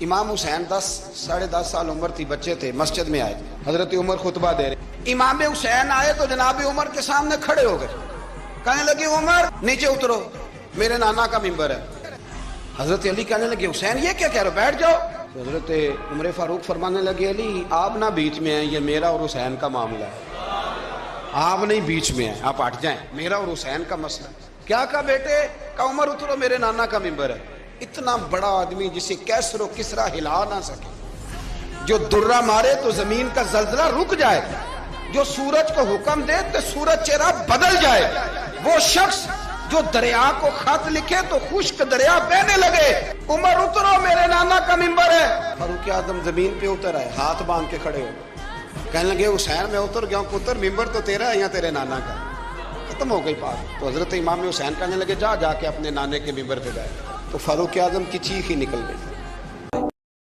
امام حسین 10-10.5 سال عمر تھی، بچے تھے، مسجد میں آئے، حضرت عمر خطبہ دے رہے، امام حسین آئے تو جناب عمر کے سامنے کھڑے ہو گئے، کہنے لگے عمر نیچے اترو، میرے نانا کا ممبر ہے۔ حضرت علی کہنے لگے حسین یہ کیا کہہ رہے ہو، بیٹھ جاؤ۔ تو حضرت عمر فاروق فرمانے لگے علی آپ نہ بیچ میں ہیں، یہ میرا اور حسین کا معاملہ ہے، آپ نہیں بیچ میں ہیں، آپ ہٹ جائیں، میرا اور حسین کا مسئلہ۔ کیا کہا بیٹے؟ کہ عمر اترو، میرے نانا کا ممبر ہے۔ اتنا بڑا آدمی جسے کیسر و کسرا ہلا نہ سکے، جو درہ مارے تو زمین کا زلزلہ رک جائے، جو سورج کو حکم دے تو سورج چہرہ بدل جائے، وہ شخص جو دریا کو خط لکھے تو خشک دریا بہنے لگے، عمر اترو میرے نانا کا ممبر ہے۔ فاروق اعظم زمین پہ اتر آئے، ہاتھ باندھ کے کھڑے ہو، کہنے لگے حسین میں اتر گیا ہوں، پتر ممبر تو تیرا ہے یا تیرے نانا کا؟ ختم ہو گئی بات۔ تو حضرت امام حسین کہنے لگے جا کے اپنے نانے کے ممبر پہ بیٹھ۔ تو فاروق اعظم کی چیخ ہی نکل گئی۔